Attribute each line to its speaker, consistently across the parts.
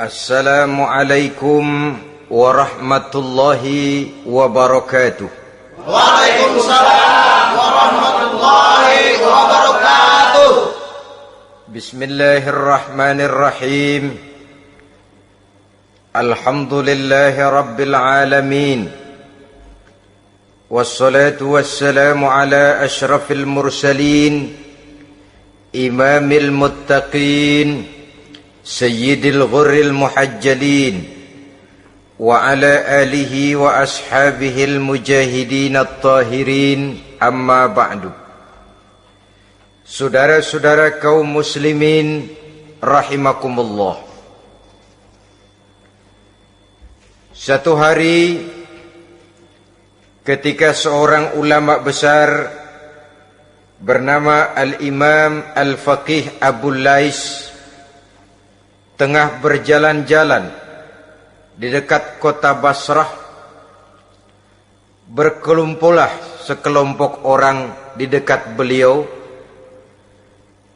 Speaker 1: Assalamualaikum warahmatullahi wabarakatuh.
Speaker 2: Waalaikumsalam warahmatullahi wabarakatuh.
Speaker 1: Bismillahirrahmanirrahim. Alhamdulillahi rabbil alamin. Wassalatu wassalamu ala ashrafil mursalin, imamil muttaqin, sayyidil ghurril muhajjalin, wa ala alihi wa ashabihil mujahidin at-tahirin, amma ba'du. Saudara-saudara kaum muslimin rahimakumullah. Satu hari ketika seorang ulama besar bernama Al-Imam Al-Faqih Abu Lais tengah berjalan-jalan di dekat kota Basrah, berkelumpulah sekelompok orang di dekat beliau.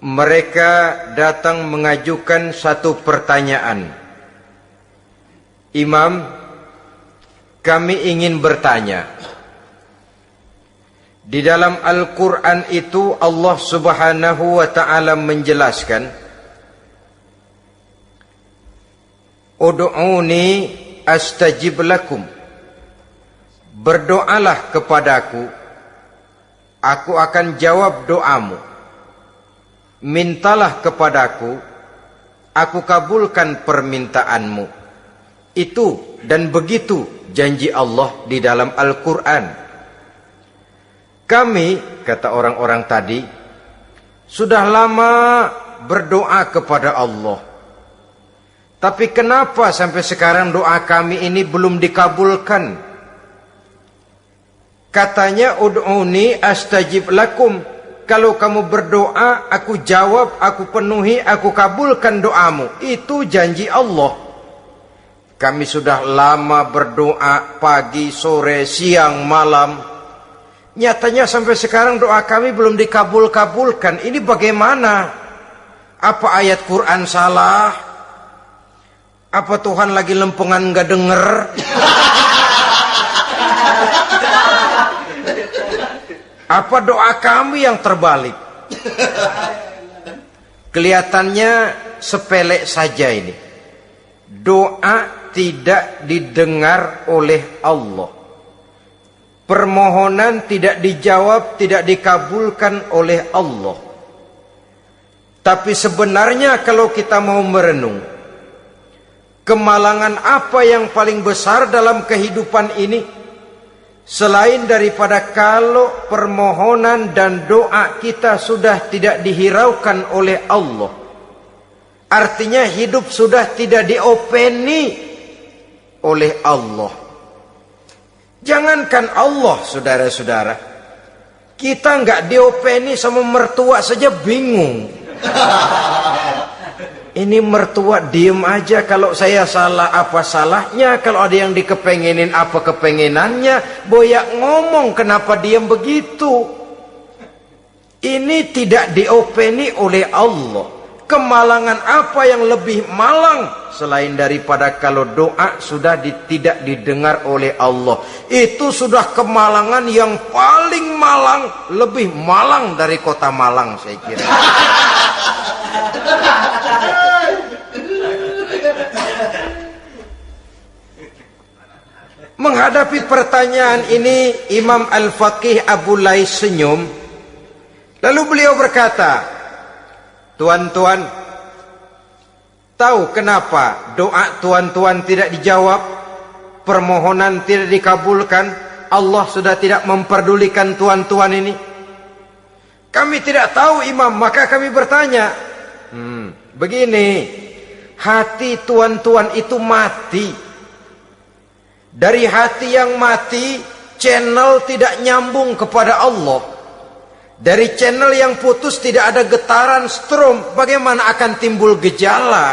Speaker 1: Mereka datang mengajukan satu pertanyaan. Imam, kami ingin bertanya. Di dalam Al-Quran itu Allah Subhanahu wa ta'ala menjelaskan, Ud'uni astajib lakum. Berdoalah kepadaku, aku akan jawab doamu. Mintalah kepadaku, aku kabulkan permintaanmu. Itu dan begitu janji Allah di dalam Al-Quran. Kami, kata orang-orang tadi, sudah lama berdoa kepada Allah. Tapi kenapa sampai sekarang doa kami ini belum dikabulkan? Katanya, ud'uni astajib lakum. Kalau kamu berdoa, aku jawab, aku penuhi, aku kabulkan doamu. Itu janji Allah. Kami sudah lama berdoa pagi, sore, siang, malam. Nyatanya sampai sekarang doa kami belum dikabulkan. Ini bagaimana? Apa ayat Quran salah? Apa Tuhan lagi lempengan nggak denger? Apa doa kami yang terbalik? Kelihatannya sepele saja ini. Doa tidak didengar oleh Allah. Permohonan tidak dijawab, tidak dikabulkan oleh Allah. Tapi sebenarnya kalau kita mau merenung, kemalangan apa yang paling besar dalam kehidupan ini selain daripada kalau permohonan dan doa kita sudah tidak dihiraukan oleh Allah? Artinya hidup sudah tidak diopeni oleh Allah. Jangankan Allah, saudara-saudara, kita nggak diopeni sama mertua saja bingung. Ini mertua diem aja, kalau saya salah apa salahnya, kalau ada yang dikepengenin apa kepengenannya, boyak ngomong kenapa diem begitu. Ini tidak diopeni oleh Allah. Kemalangan apa yang lebih malang selain daripada kalau doa sudah tidak didengar oleh Allah? Itu sudah kemalangan yang paling malang, lebih malang dari kota Malang saya kira. Menghadapi pertanyaan ini, Imam Al-Faqih Abu Lais senyum. Lalu beliau berkata, tuan-tuan, tahu kenapa doa tuan-tuan tidak dijawab, permohonan tidak dikabulkan? Allah sudah tidak memperdulikan tuan-tuan ini. Kami tidak tahu, Imam, maka kami bertanya. Begini, hati tuan-tuan itu mati. Dari hati yang mati, channel tidak nyambung kepada Allah. Dari channel yang putus tidak ada getaran strom, bagaimana akan timbul gejala?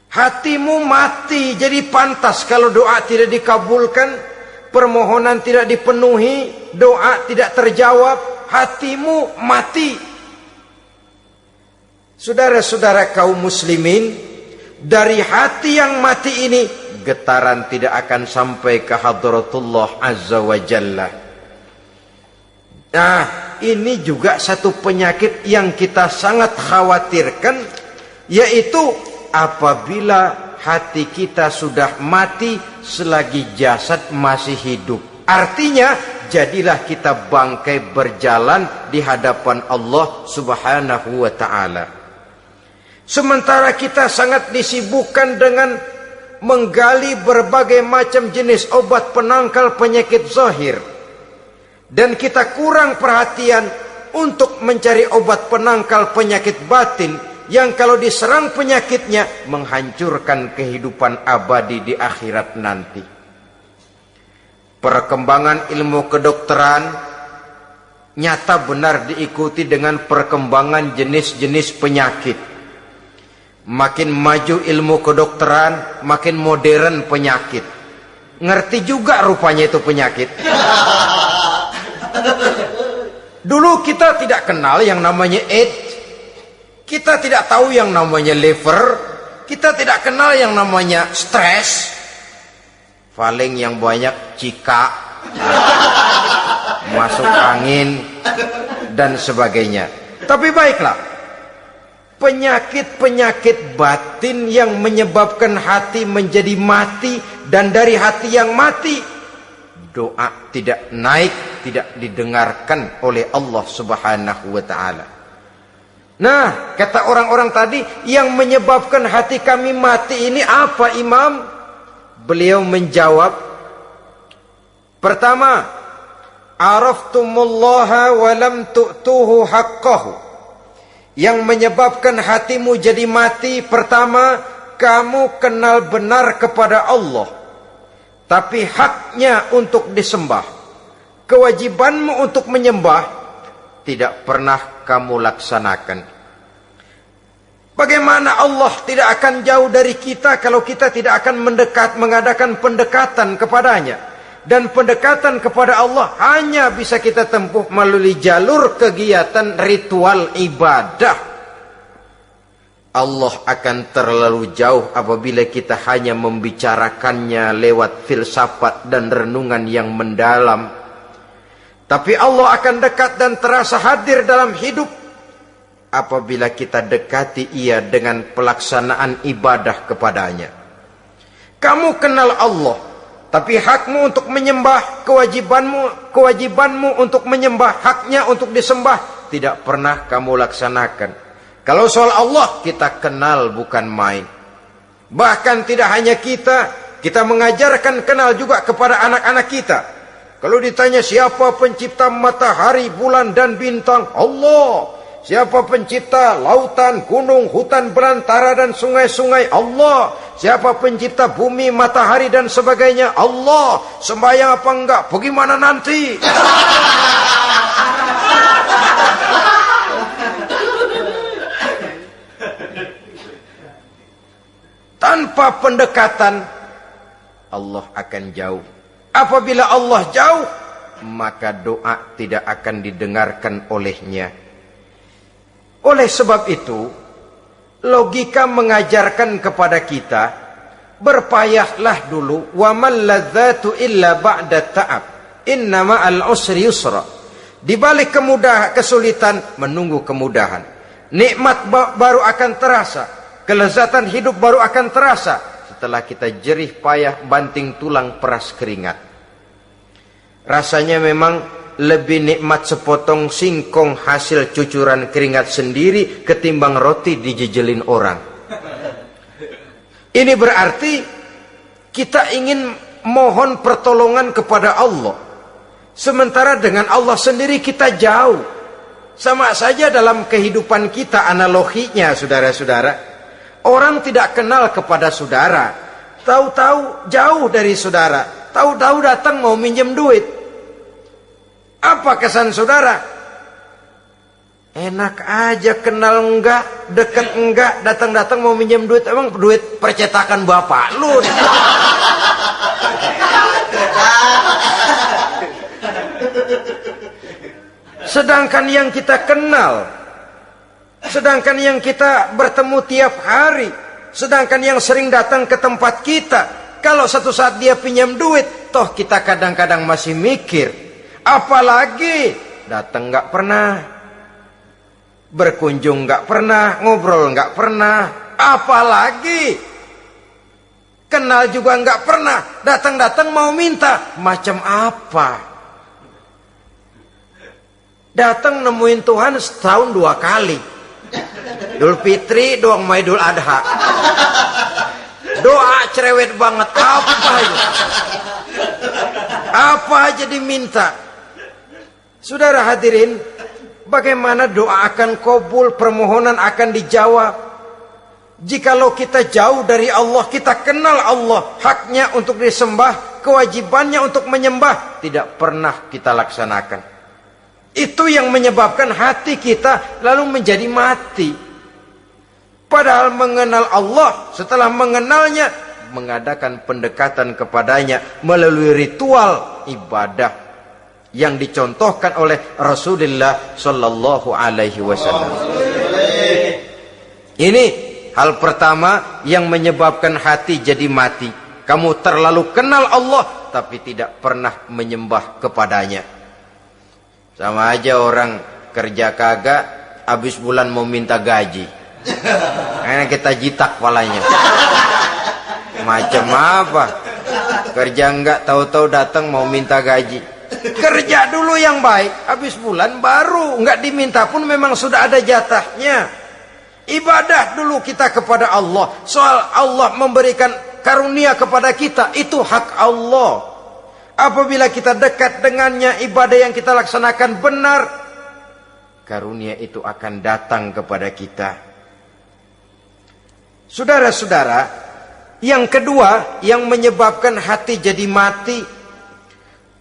Speaker 1: Hatimu mati, jadi pantas kalau doa tidak dikabulkan, permohonan tidak dipenuhi, doa tidak terjawab, hatimu mati. Saudara-saudara kaum muslimin, dari hati yang mati ini, getaran tidak akan sampai ke hadratullah azza wa jalla. Nah, ini juga satu penyakit yang kita sangat khawatirkan, yaitu apabila hati kita sudah mati selagi jasad masih hidup. Artinya, jadilah kita bangkai berjalan di hadapan Allah Subhanahu wa ta'ala. Sementara kita sangat disibukkan dengan menggali berbagai macam jenis obat penangkal penyakit zahir, dan kita kurang perhatian untuk mencari obat penangkal penyakit batin yang kalau diserang penyakitnya menghancurkan kehidupan abadi di akhirat nanti. Perkembangan ilmu kedokteran nyata benar diikuti dengan perkembangan jenis-jenis penyakit. Makin maju ilmu kedokteran, makin modern penyakit. Ngerti juga rupanya itu penyakit. Dulu kita tidak kenal yang namanya AIDS. Kita tidak tahu yang namanya liver. Kita tidak kenal yang namanya stres. Paling yang banyak cika, masuk angin, dan sebagainya. Tapi baiklah, penyakit-penyakit batin yang menyebabkan hati menjadi mati, dan dari hati yang mati, doa tidak naik, tidak didengarkan oleh Allah Subhanahu wa ta'ala. Nah, kata orang-orang tadi, yang menyebabkan hati kami mati ini apa, Imam? Beliau menjawab, pertama, araftumullaha wa lam tu'tuhu haqqahu. Yang menyebabkan hatimu jadi mati, pertama, kamu kenal benar kepada Allah, tapi haknya untuk disembah, kewajibanmu untuk menyembah, tidak pernah kamu laksanakan. Bagaimana Allah tidak akan jauh dari kita kalau kita tidak akan mengadakan pendekatan kepadanya. Dan pendekatan kepada Allah hanya bisa kita tempuh melalui jalur kegiatan ritual ibadah. Allah akan terlalu jauh apabila kita hanya membicarakannya lewat filsafat dan renungan yang mendalam. Tapi Allah akan dekat dan terasa hadir dalam hidup apabila kita dekati ia dengan pelaksanaan ibadah kepadanya. Kamu kenal Allah, tapi hakmu untuk menyembah, kewajibanmu untuk menyembah, haknya untuk disembah, tidak pernah kamu laksanakan. Kalau soal Allah, kita kenal bukan main. Bahkan tidak hanya kita mengajarkan kenal juga kepada anak-anak kita. Kalau ditanya siapa pencipta matahari, bulan dan bintang, Allah. Siapa pencipta lautan, gunung, hutan belantara dan sungai-sungai? Allah. Siapa pencipta bumi, matahari dan sebagainya? Allah. Sembahyang apa enggak? Bagaimana nanti? Tanpa pendekatan, Allah akan jauh. Apabila Allah jauh, maka doa tidak akan didengarkan olehnya. Oleh sebab itu, logika mengajarkan kepada kita, berpayahlah dulu, wa mal ladzatu illa ba'da ta'ab, inna ma'al usri yusra. Di balik kesulitan menunggu kemudahan. Nikmat baru akan terasa, kelezatan hidup baru akan terasa setelah kita jerih payah banting tulang peras keringat. Rasanya memang lebih nikmat sepotong singkong hasil cucuran keringat sendiri ketimbang roti dijejelin orang. Ini berarti kita ingin mohon pertolongan kepada Allah, sementara dengan Allah sendiri kita jauh. Sama saja dalam kehidupan kita analoginya, saudara-saudara. Orang tidak kenal kepada saudara, tahu-tahu jauh dari saudara, tahu-tahu datang mau minjem duit. Apa kesan saudara? Enak aja, kenal enggak, dekat enggak, datang-datang mau minjem duit. Emang duit percetakan bapak lu? Sedangkan yang kita kenal, sedangkan yang kita bertemu tiap hari, Sedangkan yang sering datang ke tempat kita, kalau satu saat dia pinjam duit, toh kita kadang-kadang masih mikir. Apalagi datang nggak pernah, berkunjung nggak pernah, ngobrol nggak pernah. Apalagi kenal juga nggak pernah, datang-datang mau minta. Macam apa? Datang nemuin Tuhan setahun 2 kali. Idul Fitri, doang sama Idul Adha. Doa cerewet banget. Apa aja diminta. Saudara hadirin, bagaimana doa akan kabul, permohonan akan dijawab? Jikalau kita jauh dari Allah, kita kenal Allah, haknya untuk disembah, kewajibannya untuk menyembah, tidak pernah kita laksanakan. Itu yang menyebabkan hati kita lalu menjadi mati. Padahal mengenal Allah, setelah mengenalnya, mengadakan pendekatan kepadanya melalui ritual ibadah yang dicontohkan oleh Rasulullah Sallallahu Alaihi Wasallam. Ini hal pertama yang menyebabkan hati jadi mati. Kamu terlalu kenal Allah, tapi tidak pernah menyembah kepadanya. Sama aja orang kerja kagak, habis bulan mau minta gaji. Karena kita jitak kepalanya. Macam apa? Kerja enggak, tahu-tahu datang mau minta gaji. Kerja dulu yang baik, habis bulan baru enggak diminta pun memang sudah ada jatahnya. Ibadah dulu kita kepada Allah. Soal Allah memberikan karunia kepada kita, itu hak Allah. Apabila kita dekat dengannya, ibadah yang kita laksanakan benar, karunia itu akan datang kepada kita. Saudara-saudara, yang kedua yang menyebabkan hati jadi mati,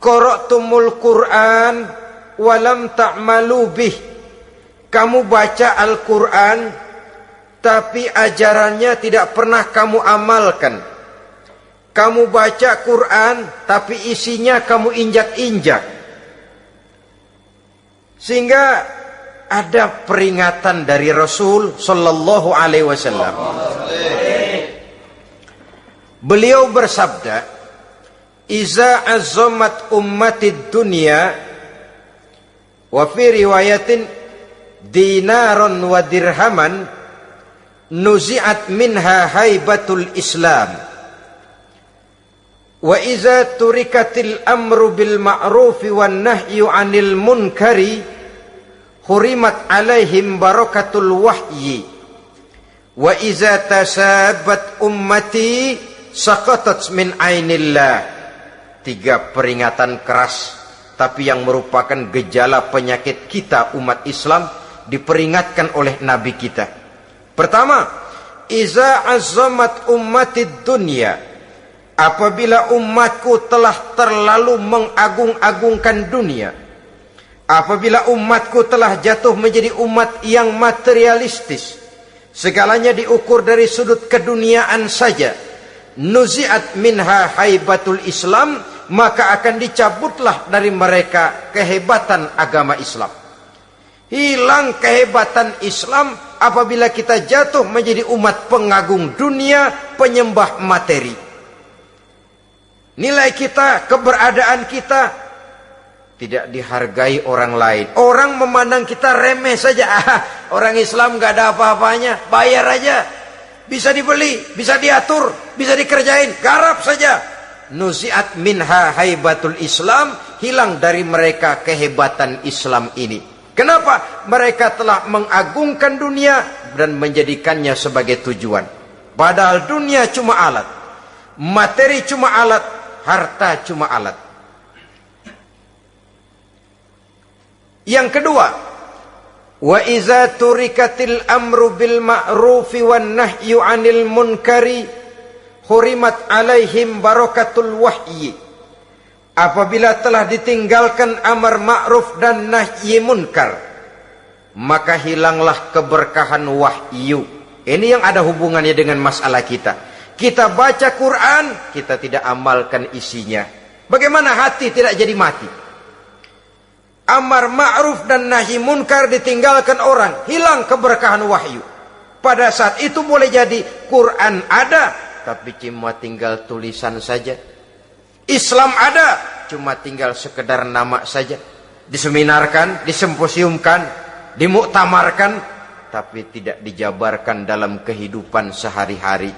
Speaker 1: qara'tumul Qur'an walam ta'malu bih. Kamu baca Al-Qur'an tapi ajarannya tidak pernah kamu amalkan. Kamu baca Quran tapi isinya kamu injak-injak. Sehingga ada peringatan dari Rasul Sallallahu Alaihi Wasallam. Beliau bersabda, "Iza azzamat ummatid dunya wa fi riwayatin dinaron wa dirhaman nuzi'at minha haibatul Islam. Wa iza turikatil amru bil ma'rufi wan nahyu 'anil munkari hurimat 'alaihim barakatul wahyi. Wa iza tasabat ummati saqatat min 'ainillah." 3 peringatan keras, tapi yang merupakan gejala penyakit kita umat Islam diperingatkan oleh Nabi kita. Pertama, iza azzamat ummatid dunya. Apabila umatku telah terlalu mengagung-agungkan dunia, apabila umatku telah jatuh menjadi umat yang materialistis, segalanya diukur dari sudut keduniaan saja, nuzi'at minha haibatul Islam, maka akan dicabutlah dari mereka kehebatan agama Islam. Hilang kehebatan Islam apabila kita jatuh menjadi umat pengagung dunia, penyembah materi. Nilai kita, keberadaan kita tidak dihargai orang lain. Orang memandang kita remeh saja. Orang Islam gak ada apa-apanya, bayar aja. Bisa dibeli, bisa diatur, bisa dikerjain, garap saja. Nuzi'at minha haibatul Islam, hilang dari mereka kehebatan Islam ini. Kenapa? Mereka telah mengagungkan dunia dan menjadikannya sebagai tujuan. Padahal dunia cuma alat, materi cuma alat, harta cuma alat. Yang kedua, wa iza turikatil amru bil ma'rufi wan nahyu 'anil munkari hurimat 'alaihim barakatul wahyi. Apabila telah ditinggalkan amar ma'ruf dan nahi munkar, maka hilanglah keberkahan wahyu. Ini yang ada hubungannya dengan masalah kita. Kita baca Quran, kita tidak amalkan isinya. Bagaimana hati tidak jadi mati? Amar ma'ruf dan nahi munkar ditinggalkan orang, hilang keberkahan wahyu. Pada saat itu boleh jadi Quran ada, tapi cuma tinggal tulisan saja. Islam ada, cuma tinggal sekedar nama saja. Diseminarkan, disimposiumkan, dimuktamarkan, tapi tidak dijabarkan dalam kehidupan sehari-hari.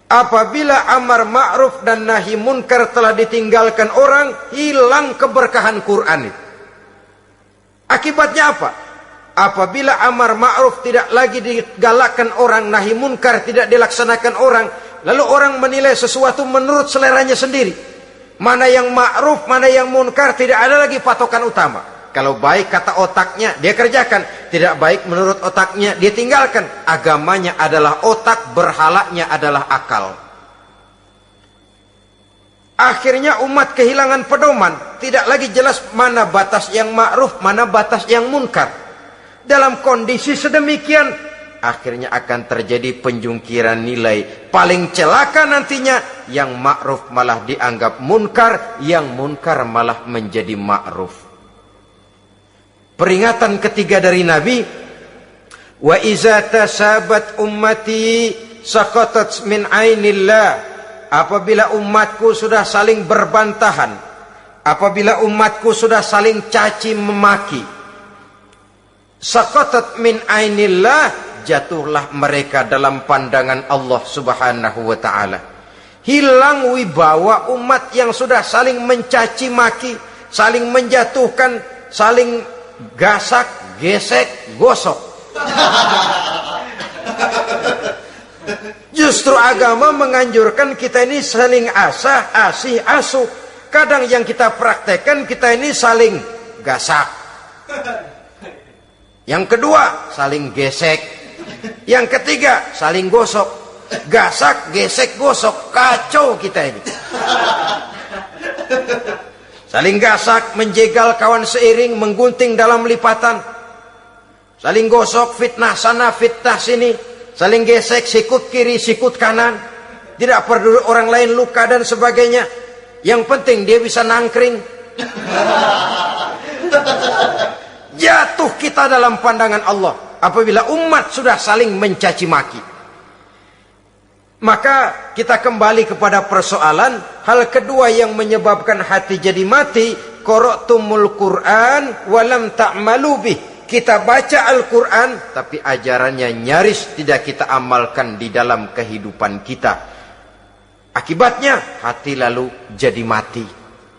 Speaker 1: Apabila amar ma'ruf dan nahi munkar telah ditinggalkan orang, hilang keberkahan Quran itu. Akibatnya apa? Apabila amar ma'ruf tidak lagi digalakkan orang, nahi munkar tidak dilaksanakan orang, lalu orang menilai sesuatu menurut seleranya sendiri. Mana yang ma'ruf, mana yang munkar, tidak ada lagi patokan utama. Kalau baik kata otaknya, dia kerjakan. Tidak baik menurut otaknya, dia tinggalkan. Agamanya adalah otak, berhalanya adalah akal. Akhirnya umat kehilangan pedoman. Tidak lagi jelas mana batas yang ma'ruf, mana batas yang munkar. Dalam kondisi sedemikian, akhirnya akan terjadi penjungkiran nilai. Paling celaka nantinya, yang ma'ruf malah dianggap munkar, yang munkar malah menjadi ma'ruf. Peringatan ketiga dari Nabi, wa iza tasabat ummati saqatat min ainillah. Apabila umatku sudah saling berbantahan, apabila umatku sudah saling caci memaki, saqatat min ainillah, jatuhlah mereka dalam pandangan Allah Subhanahu wa taala. Hilang wibawa umat yang sudah saling mencaci maki, saling menjatuhkan, saling gasak, gesek, gosok. Justru agama menganjurkan kita ini saling asah, asih, asuh. Kadang yang kita praktekkan, kita ini saling gasak. Yang kedua, saling gesek. Yang ketiga, saling gosok. Gasak, gesek, gosok. Kacau kita ini. Saling gasak, menjegal kawan seiring, menggunting dalam lipatan. Saling gosok, fitnah sana, fitnah sini. Saling gesek, sikut kiri, sikut kanan. Tidak peduli orang lain luka dan sebagainya. Yang penting dia bisa nangkring. Jatuh kita dalam pandangan Allah apabila umat sudah saling mencaci maki. Maka kita kembali kepada persoalan, hal kedua yang menyebabkan hati jadi mati, qara'tumul Qur'an walam ta'malu bih. Kita baca Al-Quran, tapi ajarannya nyaris tidak kita amalkan di dalam kehidupan kita. Akibatnya hati lalu jadi mati.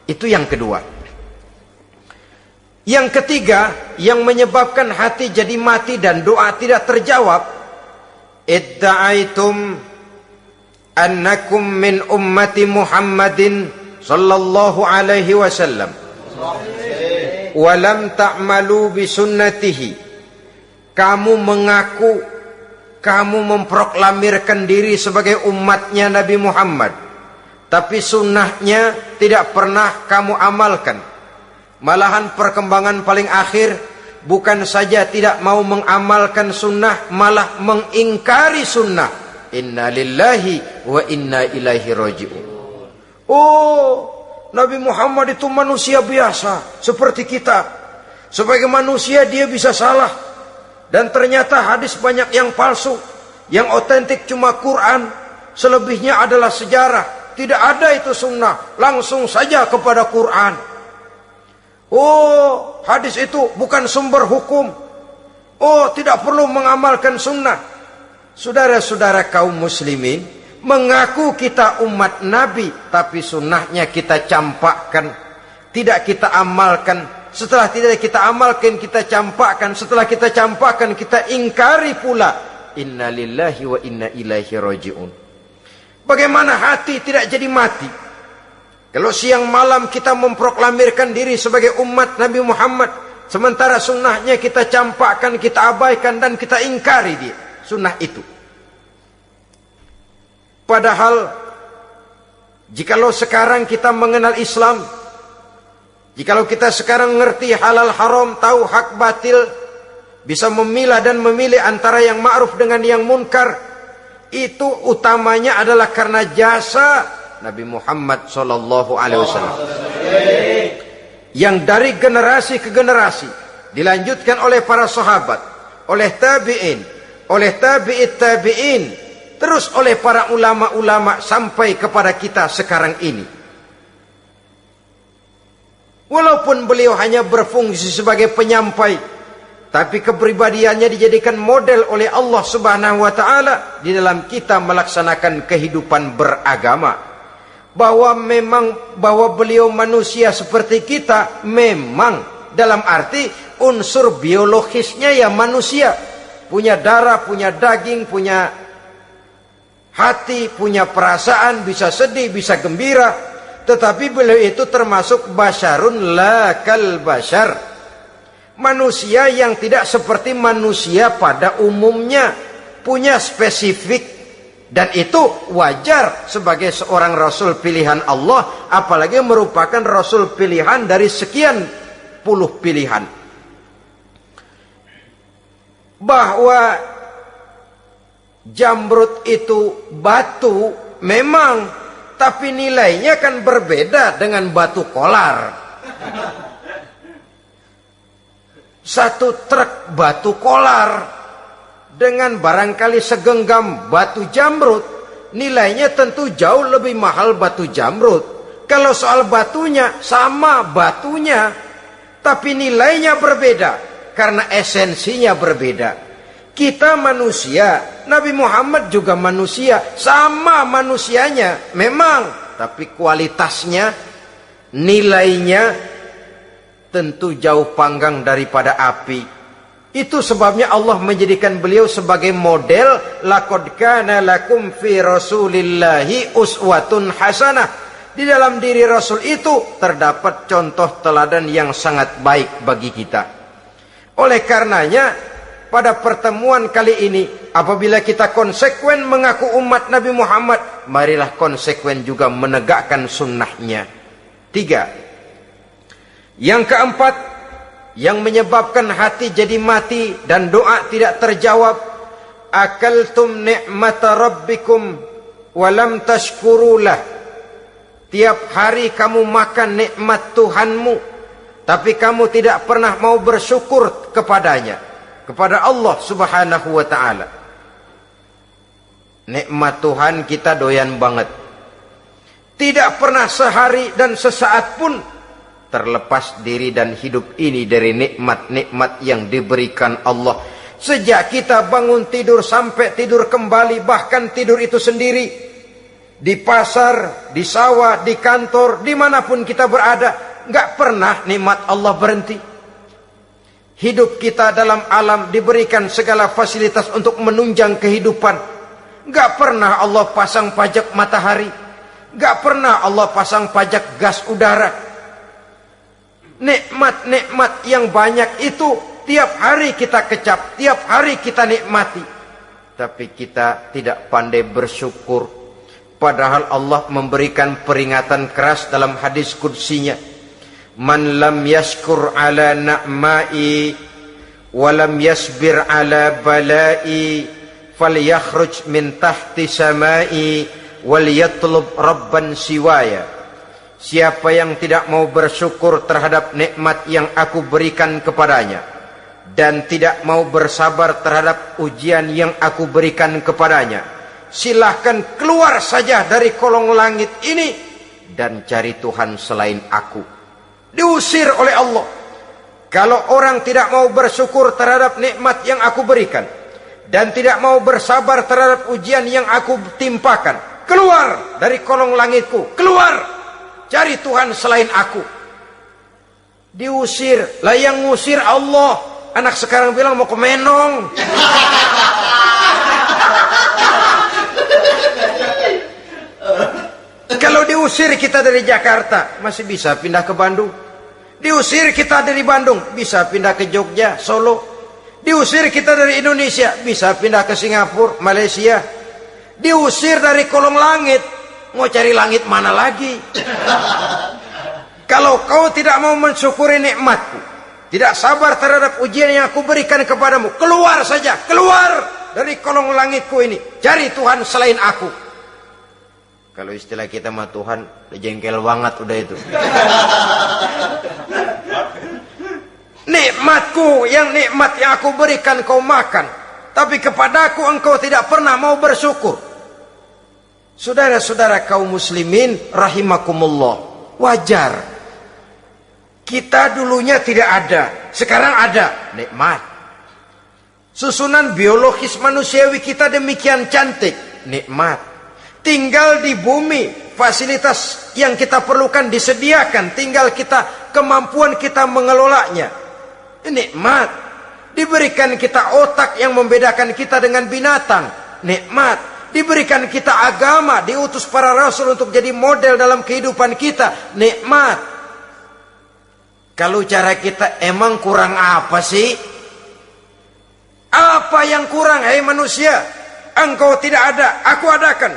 Speaker 1: Itu yang kedua. Yang ketiga, yang menyebabkan hati jadi mati dan doa tidak terjawab, idda'aitum annakum min ummati Muhammadin sallallahu alaihi wasallam walam ta'malu bisunnatihi. Kamu mengaku, kamu memproklamirkan diri sebagai umatnya Nabi Muhammad, tapi sunnahnya tidak pernah kamu amalkan. Malahan perkembangan paling akhir, bukan saja tidak mau mengamalkan sunnah, malah mengingkari sunnah. Inna lillahi wa inna ilaihi raji'un. Oh, Nabi Muhammad itu manusia biasa seperti kita. Sebagai manusia dia bisa salah. Dan ternyata hadis banyak yang palsu. Yang otentik cuma Quran. Selebihnya adalah sejarah. Tidak ada itu sunnah. Langsung saja kepada Quran. Oh, hadis itu bukan sumber hukum. Oh, tidak perlu mengamalkan sunnah. Saudara-saudara kaum muslimin, mengaku kita umat Nabi, tapi sunnahnya kita campakkan, tidak kita amalkan. Setelah tidak kita amalkan, kita campakkan. Setelah kita campakkan, kita ingkari pula. Inna lillahi wa inna ilaihi raji'un. Bagaimana hati tidak jadi mati? Kalau siang malam kita memproklamirkan diri sebagai umat Nabi Muhammad, sementara sunnahnya kita campakkan, kita abaikan, dan kita ingkari dia. Sunnah itu. Padahal jikalau sekarang kita mengenal Islam, jikalau kita sekarang ngerti halal haram, tahu hak batil, bisa memilah dan memilih antara yang ma'ruf dengan yang munkar, itu utamanya adalah karena jasa Nabi Muhammad sallallahu alaihi wasallam. Yang dari generasi ke generasi dilanjutkan oleh para sahabat, oleh tabi'in, oleh tabi'in, terus oleh para ulama-ulama sampai kepada kita sekarang ini. Walaupun beliau hanya berfungsi sebagai penyampai, tapi kepribadiannya dijadikan model oleh Allah Subhanahu wa taala di dalam kita melaksanakan kehidupan beragama. Bahwa beliau manusia seperti kita, memang dalam arti unsur biologisnya ya manusia, punya darah, punya daging, punya hati, punya perasaan, bisa sedih, bisa gembira. Tetapi beliau itu termasuk basyarun la kal basyar, manusia yang tidak seperti manusia pada umumnya, punya spesifik, dan itu wajar sebagai seorang rasul pilihan Allah, apalagi merupakan rasul pilihan dari sekian puluh pilihan. Bahwa jamrud itu batu memang, tapi nilainya kan berbeda dengan batu kolar. Satu truk batu kolar dengan barangkali segenggam batu jamrud, nilainya tentu jauh lebih mahal batu jamrud. Kalau soal batunya, sama batunya, tapi nilainya berbeda karena esensinya berbeda. Kita manusia, Nabi Muhammad juga manusia, sama manusianya memang, tapi kualitasnya, nilainya tentu jauh panggang daripada api. Itu sebabnya Allah menjadikan beliau sebagai model. Laqad kana lakum fi rasulillahi uswatun hasanah. Di dalam diri Rasul itu terdapat contoh teladan yang sangat baik bagi kita. Oleh karenanya, pada pertemuan kali ini, apabila kita konsekuen mengaku umat Nabi Muhammad, marilah konsekuen juga menegakkan sunnahnya. 3. Yang keempat, yang menyebabkan hati jadi mati dan doa tidak terjawab, akaltum ni'mata rabbikum walam tashkurulah. Tiap hari kamu makan nikmat Tuhanmu, tapi kamu tidak pernah mau bersyukur kepadanya, kepada Allah Subhanahu wa ta'ala. Nikmat Tuhan kita doyan banget. Tidak pernah sehari dan sesaat pun terlepas diri dan hidup ini dari nikmat-nikmat yang diberikan Allah. Sejak kita bangun tidur sampai tidur kembali, bahkan tidur itu sendiri, di pasar, di sawah, di kantor, dimanapun kita berada, nggak pernah nikmat Allah berhenti. Hidup kita dalam alam diberikan segala fasilitas untuk menunjang kehidupan. Nggak pernah Allah pasang pajak matahari, nggak pernah Allah pasang pajak gas udara. Nikmat-nikmat yang banyak itu tiap hari kita kecap, tiap hari kita nikmati, tapi kita tidak pandai bersyukur. Padahal Allah memberikan peringatan keras dalam hadis qudsinya, man lam yashkur ala na'mai wa lam yasbir ala balai falyakhruj min tahti samai wal yatlub rabban siwaya. Siapa yang tidak mau bersyukur terhadap nikmat yang aku berikan kepadanya dan tidak mau bersabar terhadap ujian yang aku berikan kepadanya, silahkan keluar saja dari kolong langit ini dan cari Tuhan selain aku. Diusir oleh Allah. Kalau orang tidak mau bersyukur terhadap nikmat yang aku berikan dan tidak mau bersabar terhadap ujian yang aku timpakan, keluar dari kolong langitku, keluar, cari Tuhan selain aku. Diusir. Lah yang ngusir Allah. Anak sekarang bilang mau ke Menong. Kalau diusir kita dari Jakarta, masih bisa pindah ke Bandung. Diusir kita dari Bandung, bisa pindah ke Jogja, Solo. Diusir kita dari Indonesia, bisa pindah ke Singapura, Malaysia. Diusir dari kolong langit, mau cari langit mana lagi? Kalau kau tidak mau mensyukuri nikmatku, tidak sabar terhadap ujian yang aku berikan kepadamu, keluar saja, keluar dari kolong langitku ini, cari Tuhan selain aku. Kalau istilah kita mah Tuhan udah jengkel banget udah itu. Nikmatku, yang nikmat yang aku berikan kau makan, tapi kepadaku engkau tidak pernah mau bersyukur. Saudara-saudara kaum muslimin rahimakumullah, wajar. Kita dulunya tidak ada, sekarang ada, nikmat. Susunan biologis manusiawi kita demikian cantik, nikmat. Tinggal di bumi, fasilitas yang kita perlukan disediakan, tinggal kemampuan kita mengelolanya. Nikmat. Diberikan kita otak yang membedakan kita dengan binatang, nikmat. Diberikan kita agama, diutus para rasul untuk jadi model dalam kehidupan kita, nikmat. Kalau cara kita emang kurang apa sih? Apa yang kurang, hai manusia? Engkau tidak ada, aku adakan.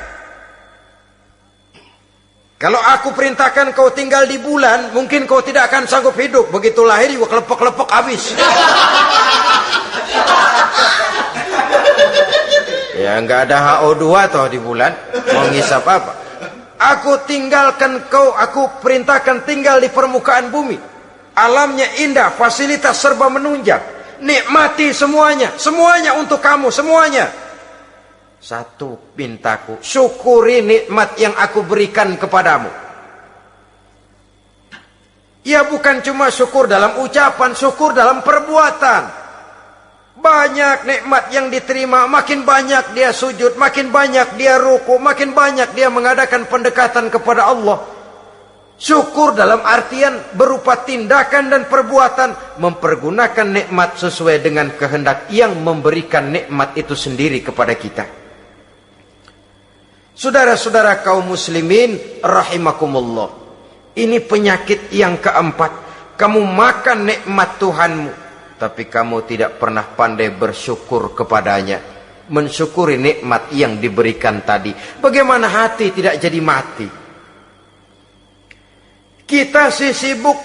Speaker 1: Kalau aku perintahkan kau tinggal di bulan, mungkin kau tidak akan sanggup hidup. Begitu lahir juga kelepek-kelepek habis. Ya nggak ada HO2 toh di bulan, mau ngisap apa? Aku perintahkan tinggal di permukaan bumi. Alamnya indah, fasilitas serba menunjang. Nikmati semuanya, semuanya untuk kamu, semuanya. Satu pintaku, syukuri nikmat yang aku berikan kepadamu. Ya bukan cuma syukur dalam ucapan, syukur dalam perbuatan. Banyak nikmat yang diterima, makin banyak dia sujud, makin banyak dia ruku, makin banyak dia mengadakan pendekatan kepada Allah. Syukur dalam artian berupa tindakan dan perbuatan, mempergunakan nikmat sesuai dengan kehendak yang memberikan nikmat itu sendiri kepada kita. Saudara-saudara kaum muslimin rahimakumullah, ini penyakit yang keempat. Kamu makan nikmat Tuhanmu, tapi kamu tidak pernah pandai bersyukur kepadanya, mensyukuri nikmat yang diberikan tadi. Bagaimana hati tidak jadi mati? Kita sibuk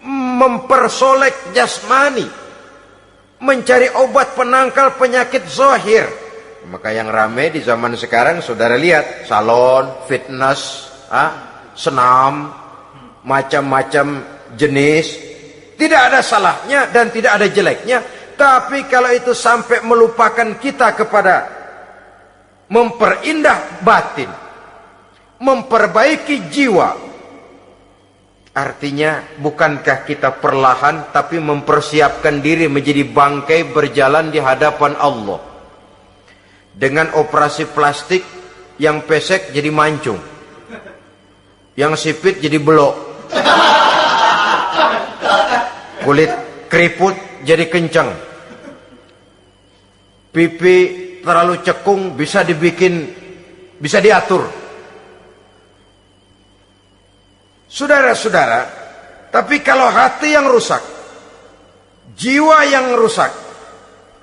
Speaker 1: mempersolek jasmani, mencari obat penangkal penyakit zahir. Maka yang ramai di zaman sekarang, saudara lihat, salon, fitness, senam, macam-macam jenis. Tidak ada salahnya dan tidak ada jeleknya. Tapi kalau itu sampai melupakan kita kepada memperindah batin, memperbaiki jiwa, artinya bukankah kita perlahan tapi mempersiapkan diri menjadi bangkai berjalan di hadapan Allah. Dengan operasi plastik, yang pesek jadi mancung, yang sipit jadi belok, kulit keriput jadi kencang, pipi terlalu cekung bisa diatur. Saudara-saudara, tapi kalau hati yang rusak, jiwa yang rusak,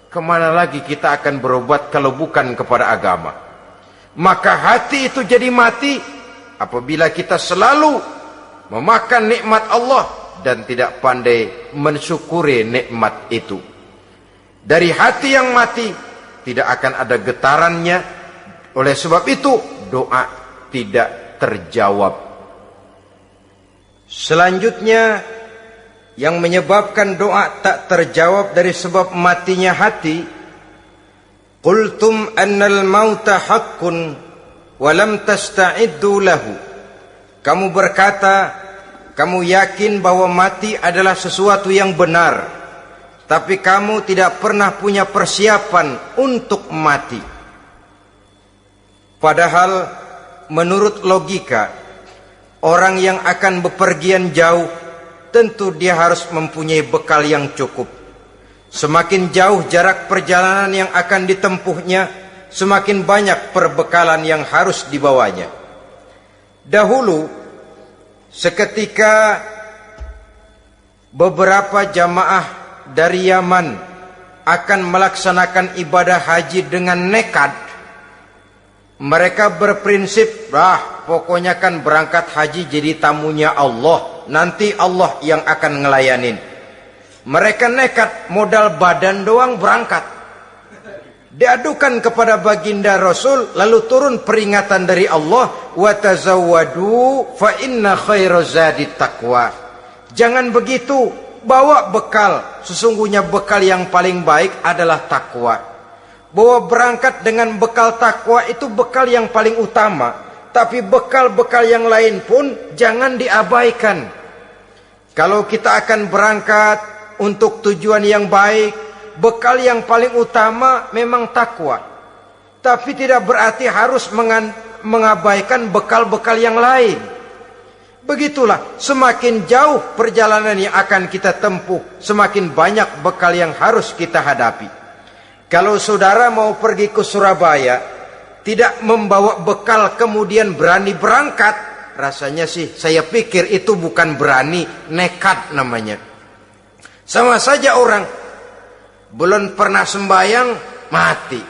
Speaker 1: kemana lagi kita akan berobat kalau bukan kepada agama? Maka hati itu jadi mati apabila kita selalu memakan nikmat Allah dan tidak pandai mensyukuri nikmat itu. Dari hati yang mati tidak akan ada getarannya. Oleh sebab itu doa tidak terjawab. Selanjutnya, yang menyebabkan doa tak terjawab dari sebab matinya hati, qultum annal mauta haqqun wa lam tasta'iddu lahu. Kamu berkata, kamu yakin bahwa mati adalah sesuatu yang benar, tapi kamu tidak pernah punya persiapan untuk mati. Padahal menurut logika, orang yang akan bepergian jauh tentu dia harus mempunyai bekal yang cukup. Semakin jauh jarak perjalanan yang akan ditempuhnya, semakin banyak perbekalan yang harus dibawanya. Dahulu, seketika beberapa jamaah dari Yaman akan melaksanakan ibadah haji dengan nekat, mereka berprinsip, pokoknya kan berangkat haji jadi tamunya Allah, nanti Allah yang akan ngelayanin. Mereka nekat, modal badan doang berangkat. Diadukan kepada baginda Rasul, lalu turun peringatan dari Allah, wa tazawwadu fa inna khairaz zadi taqwa. Jangan begitu, bawa bekal, sesungguhnya bekal yang paling baik adalah takwa. bahwa berangkat dengan bekal takwa itu bekal yang paling utama, tapi bekal-bekal yang lain pun jangan diabaikan. Kalau kita akan berangkat untuk tujuan yang baik, bekal yang paling utama memang takwa. Tapi tidak berarti harus mengabaikan bekal-bekal yang lain. Begitulah, semakin jauh perjalanan yang akan kita tempuh, semakin banyak bekal yang harus kita hadapi. Kalau saudara mau pergi ke Surabaya, tidak membawa bekal kemudian berani berangkat, rasanya sih saya pikir itu bukan berani, nekat namanya. Sama saja orang belum pernah sembahyang mati.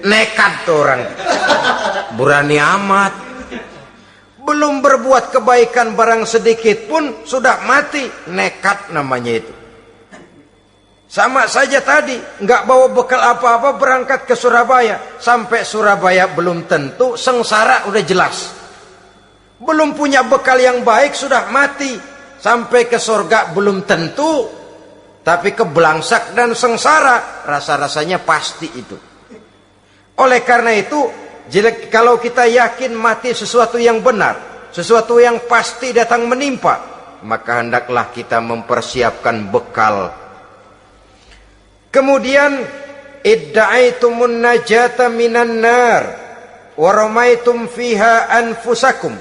Speaker 1: Nekat tuh orang, berani amat. Belum berbuat kebaikan barang sedikit pun sudah mati, nekat namanya itu. Sama saja tadi, nggak bawa bekal apa-apa berangkat ke Surabaya. Sampai Surabaya belum tentu, sengsara udah jelas. Belum punya bekal yang baik sudah mati. Sampai ke surga belum tentu, tapi kebelangsak dan sengsara rasa-rasanya pasti itu. Oleh karena itu, kalau kita yakin mati sesuatu yang benar, sesuatu yang pasti datang menimpa, maka hendaklah kita mempersiapkan bekal. Kemudian, idda'aitumun najata minan nar wa ramaitum fiha anfusakum.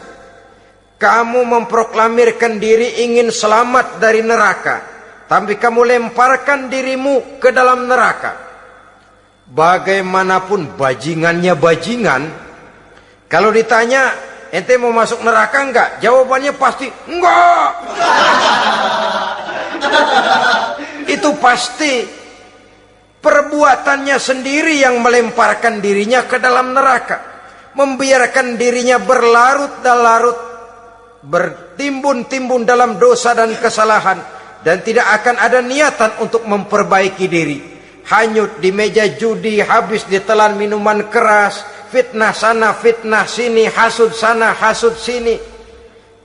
Speaker 1: Kamu memproklamirkan diri ingin selamat dari neraka, tapi kamu lemparkan dirimu ke dalam neraka. Bagaimanapun bajingannya bajingan, kalau ditanya ente mau masuk neraka enggak, jawabannya pasti enggak. Itu pasti perbuatannya sendiri yang melemparkan dirinya ke dalam neraka, membiarkan dirinya berlarut-larut, bertimbun-timbun dalam dosa dan kesalahan, dan tidak akan ada niatan untuk memperbaiki diri. Hanyut di meja judi, habis ditelan minuman keras, fitnah sana, fitnah sini, hasud sana, hasud sini.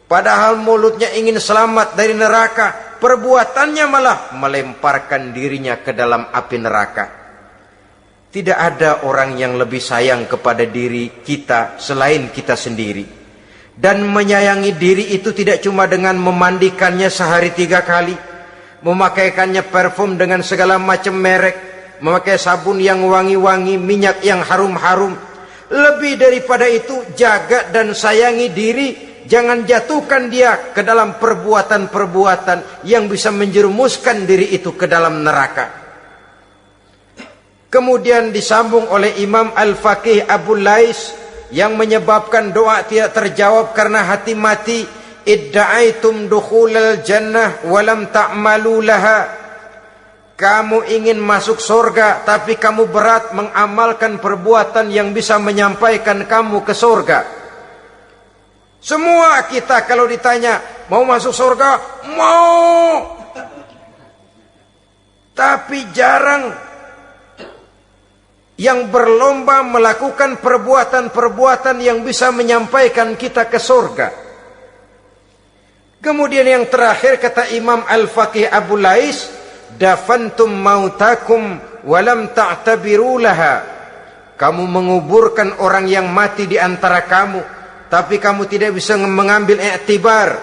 Speaker 1: Padahal mulutnya ingin selamat dari neraka, perbuatannya malah melemparkan dirinya ke dalam api neraka. Tidak ada orang yang lebih sayang kepada diri kita selain kita sendiri. Dan menyayangi diri itu tidak cuma dengan memandikannya sehari 3 kali, memakaikannya parfum dengan segala macam merek, memakai sabun yang wangi-wangi, minyak yang harum-harum. Lebih daripada itu, jaga dan sayangi diri. Jangan jatuhkan dia ke dalam perbuatan-perbuatan yang bisa menjerumuskan diri itu ke dalam neraka. Kemudian disambung oleh Imam Al-Faqih Abu Lais yang menyebabkan doa tidak terjawab karena hati mati. Idda'aitum dukhulal jannah walam ta'malu laha. Kamu ingin masuk surga, tapi kamu berat mengamalkan perbuatan yang bisa menyampaikan kamu ke surga. Semua kita kalau ditanya, mau masuk surga? Mau. Tapi jarang yang berlomba melakukan perbuatan-perbuatan yang bisa menyampaikan kita ke surga. Kemudian yang terakhir kata Imam Al-Faqih Abu Lais, dafantum mautakum walam ta'tabiru laha. Kamu menguburkan orang yang mati di antara kamu, tapi kamu tidak bisa mengambil iktibar,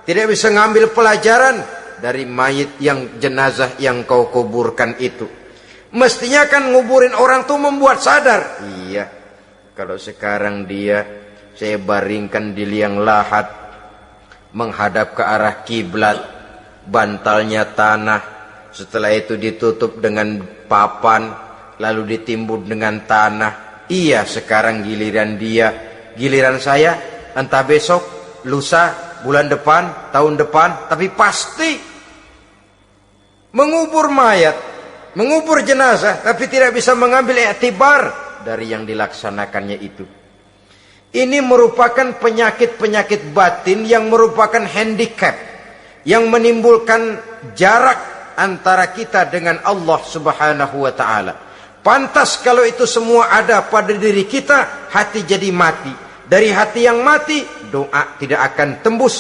Speaker 1: tidak bisa mengambil pelajaran dari mayit yang jenazah yang kau kuburkan itu. Mestinya kan nguburin orang tuh membuat sadar. Iya, kalau sekarang dia saya baringkan di liang lahat, menghadap ke arah kiblat, bantalnya tanah. Setelah itu ditutup dengan papan, lalu ditimbun dengan tanah. Iya, sekarang giliran dia, giliran saya, entah besok, lusa, bulan depan, tahun depan, tapi pasti mengubur mayat, mengubur jenazah, tapi tidak bisa mengambil iktibar dari yang dilaksanakannya itu. Ini merupakan penyakit-penyakit batin yang merupakan handicap, yang menimbulkan jarak antara kita dengan Allah Subhanahu wa ta'ala. Pantas kalau itu semua ada pada diri kita, hati jadi mati. Dari hati yang mati, doa tidak akan tembus.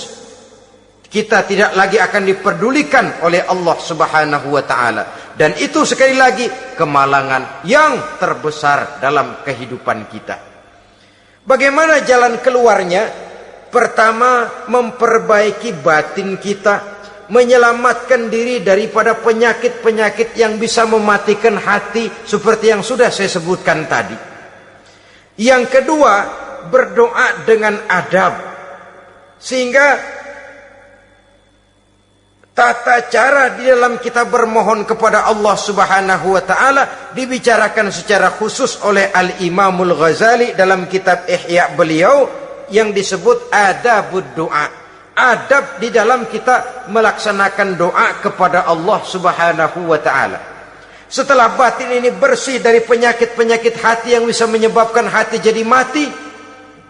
Speaker 1: kita tidak lagi akan diperdulikan oleh Allah Subhanahu wa taala. Dan itu sekali lagi kemalangan yang terbesar dalam kehidupan kita. Bagaimana jalan keluarnya? Pertama, memperbaiki batin kita, menyelamatkan diri daripada penyakit-penyakit yang bisa mematikan hati seperti yang sudah saya sebutkan tadi. Yang kedua, berdoa dengan adab, sehingga tata cara di dalam kita bermohon kepada Allah Subhanahu wa taala dibicarakan secara khusus oleh Al-Imamul Ghazali dalam kitab Ihya beliau yang disebut adabud doa. Adab di dalam kita melaksanakan doa kepada Allah Subhanahu wa taala. Setelah batin ini bersih dari penyakit-penyakit hati yang bisa menyebabkan hati jadi mati,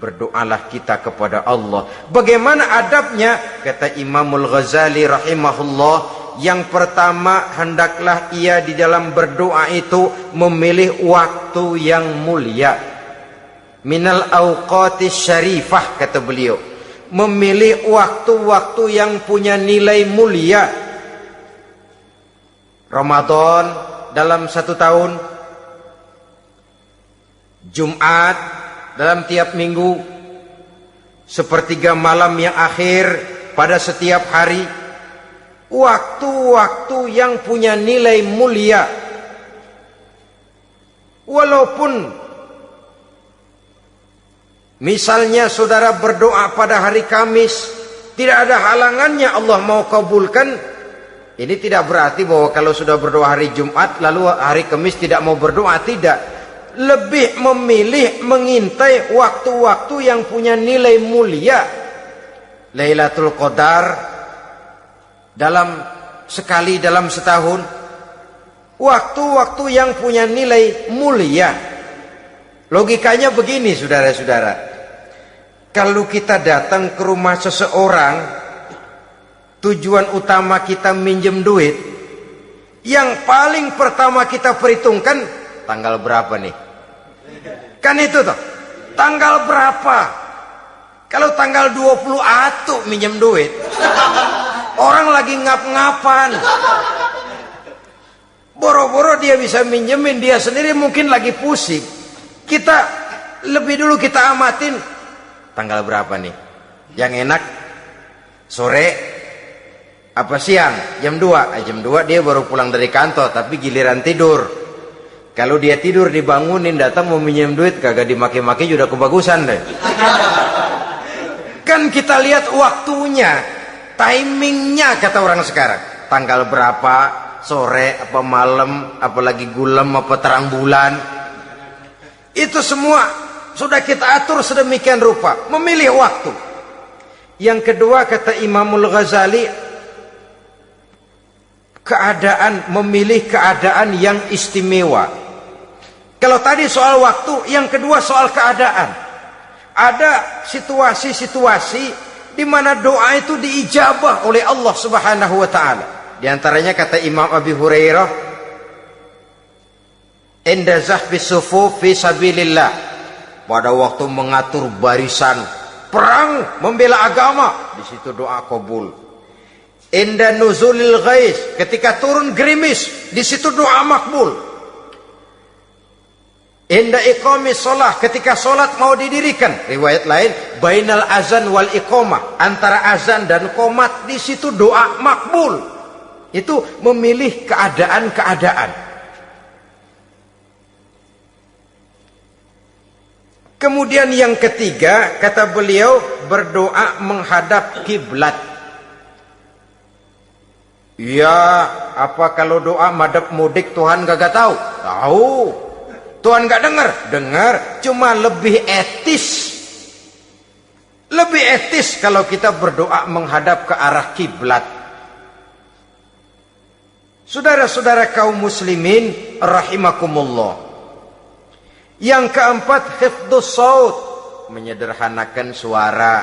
Speaker 1: berdoalah kita kepada Allah. Bagaimana adabnya? Kata Imamul Ghazali rahimahullah, yang pertama hendaklah ia di dalam berdoa itu memilih waktu yang mulia. Minal awqatis syarifah, kata beliau. Memilih waktu-waktu yang punya nilai mulia. Ramadan dalam 1 tahun, Jumat dalam tiap minggu, sepertiga malam yang akhir pada setiap hari. Waktu-waktu yang punya nilai mulia. Walaupun misalnya saudara berdoa pada hari Kamis, tidak ada halangannya Allah mau kabulkan. Ini tidak berarti bahwa kalau sudah berdoa hari Jumat lalu hari Kamis tidak mau berdoa, tidak. Lebih memilih mengintai waktu-waktu yang punya nilai mulia. Lailatul Qadar sekali dalam setahun. Waktu-waktu yang punya nilai mulia. Logikanya begini, saudara-saudara. Kalau kita datang ke rumah seseorang, tujuan utama kita minjem duit, yang paling pertama kita perhitungkan tanggal berapa nih? Kan itu toh, tanggal berapa? Kalau tanggal 20 atuh minjem duit, orang lagi ngap-ngapan, boro-boro dia bisa minjemin, dia sendiri mungkin lagi pusing. Kita lebih dulu kita amatin tanggal berapa nih, yang enak sore apa siang, jam 2. Jam 2 dia baru pulang dari kantor, tapi giliran tidur. Kalau dia tidur dibangunin, datang mau minjem duit, kagak dimaki-maki juga kebagusan deh. Kan kita lihat waktunya, timingnya kata orang sekarang. Tanggal berapa, sore, apa malam, apalagi gulem, apa terang bulan. Itu semua sudah kita atur sedemikian rupa. Memilih waktu. Yang kedua kata Imamul Ghazali, memilih keadaan yang istimewa. Kalau tadi soal waktu, yang kedua soal keadaan. Ada situasi-situasi di mana doa itu diijabah oleh Allah Subhanahu wa taala. Di antaranya kata Imam Abi Hurairah, "Inda zahbis sufuf fi sabilillah." Pada waktu mengatur barisan perang membela agama, di situ doa kabul. Inda nuzulil ghais, ketika turun gerimis, di situ doa makbul. Inda iqamis shalah, ketika solat mau didirikan, riwayat lain bainal azan wal iqamah, antara azan dan qomat, di situ doa makbul. Itu memilih keadaan-keadaan. Kemudian yang ketiga kata beliau, berdoa menghadap kiblat. Ya, apa kalau doa madhab mudik Tuhan gak tahu? Tahu. Tuhan gak dengar? Dengar, cuma lebih etis. Lebih etis kalau kita berdoa menghadap ke arah kiblat. Saudara-saudara kaum muslimin rahimakumullah. Yang keempat, hifdzus saut, menyederhanakan suara.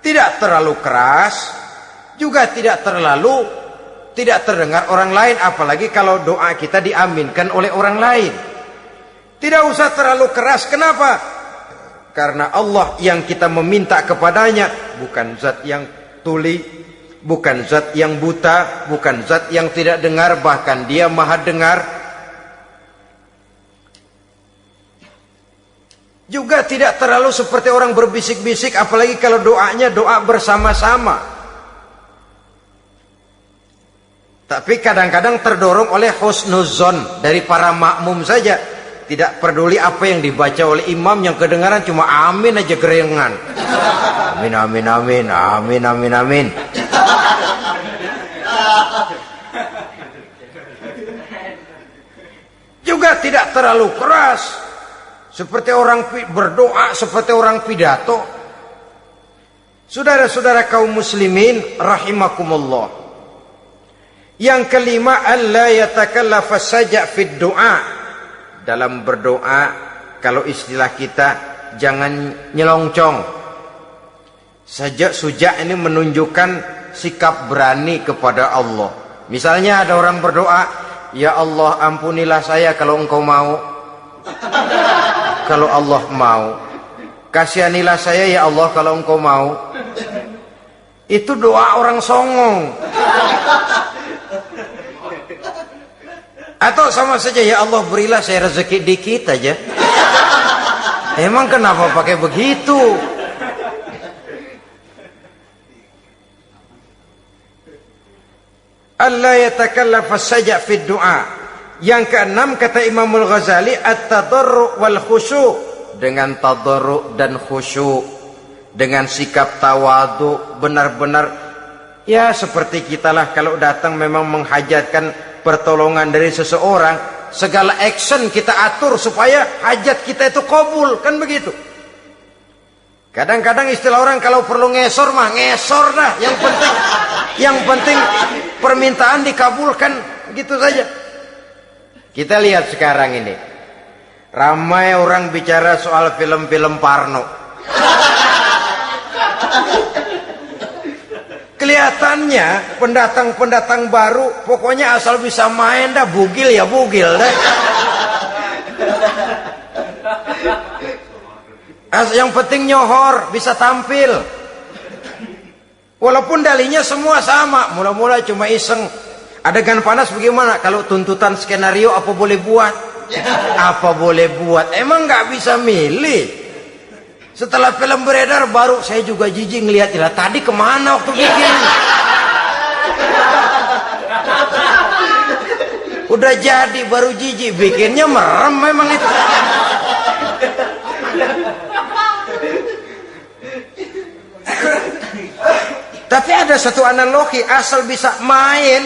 Speaker 1: Tidak terlalu keras, juga tidak terdengar orang lain, apalagi kalau doa kita diaminkan oleh orang lain. Tidak usah terlalu keras. Kenapa? Karena Allah yang kita meminta kepadanya bukan zat yang tuli, bukan zat yang buta, bukan zat yang tidak dengar, bahkan dia maha dengar. Juga tidak terlalu seperti orang berbisik-bisik, apalagi kalau doanya doa bersama-sama. Tapi kadang-kadang terdorong oleh husnuzon dari para makmum saja. Tidak peduli apa yang dibaca oleh imam, yang kedengaran cuma amin aja gerengan. Amin, amin, amin, amin, amin, amin. Juga tidak terlalu keras. Seperti orang berdoa, seperti orang pidato. Saudara-saudara kaum muslimin rahimakumullah. Yang kelima, alla yatakallafa saja' fid du'a. Dalam berdoa, kalau istilah kita, jangan nyelongcong. Sajak sujak ini menunjukkan sikap berani kepada Allah. Misalnya ada orang berdoa, ya Allah ampunilah saya kalau engkau mau. Kalau Allah mau, kasihanilah saya ya Allah kalau engkau mau. Itu doa orang songong. Atau sama saja, ya Allah berilah saya rezeki dikit aja. Emang kenapa pakai begitu? Allah yatakallafa saja fid du'a. Yang keenam kata Imamul Ghazali, at-tadarru' wal khusyu'. Dengan tadarru' dan khusyu', dengan sikap tawadu, benar-benar ya seperti kita lah kalau datang memang menghajatkan pertolongan dari seseorang, segala action kita atur supaya hajat kita itu kabul, kan begitu. Kadang-kadang istilah orang kalau perlu ngesor mah ngesor dah, yang penting permintaan dikabulkan, gitu saja. Kita lihat sekarang ini, ramai orang bicara soal film-film Parno. Kelihatannya pendatang-pendatang baru, pokoknya asal bisa main dah, bugil ya bugil dah. Yang penting nyohor, bisa tampil. Walaupun dalihnya semua sama, mula-mula cuma iseng. Adegan panas bagaimana? Kalau tuntutan skenario apa boleh buat? Apa boleh buat? Emang nggak bisa milih. Setelah film beredar baru saya juga jijik ngeliat, lah tadi kemana waktu bikin? Udah jadi baru jijik, bikinnya merem memang itu. Tapi ada satu analogi, asal bisa main,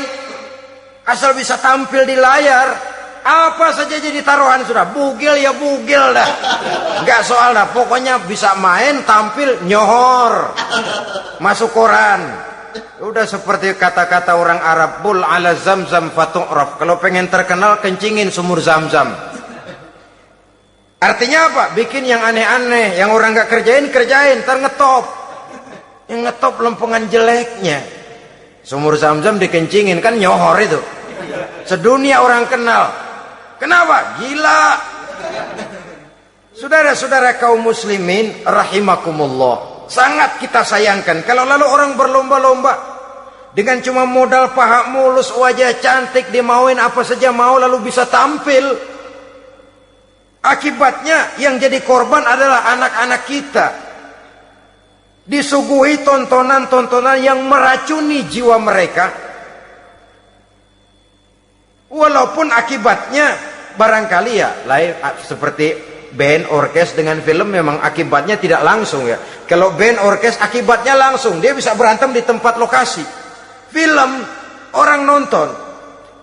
Speaker 1: asal bisa tampil di layar, apa saja jadi taruhan sudah. Bugil ya bugil dah, nggak soal dah, pokoknya bisa main, tampil, nyohor, masuk koran. Udah seperti kata-kata orang Arab, bul ala zamzam fatu'raf. Kalau pengen terkenal kencingin sumur Zamzam. Artinya apa? Bikin yang aneh-aneh, yang orang nggak kerjain ntar ngetop. Yang ngetop lempengan jeleknya. Sumur Zamzam dikencingin, kan nyohor itu. Sedunia orang kenal. Kenapa? Gila. Saudara-saudara kaum muslimin rahimakumullah, sangat kita sayangkan kalau lalu orang berlomba-lomba dengan cuma modal paha mulus, wajah cantik, dimauin apa saja mau, lalu bisa tampil. Akibatnya yang jadi korban adalah anak-anak kita. Disuguhi tontonan-tontonan yang meracuni jiwa mereka. Walaupun akibatnya barangkali ya lain, seperti band orkes dengan film memang akibatnya tidak langsung ya. Kalau band orkes akibatnya langsung, dia bisa berantem di tempat lokasi. Film orang nonton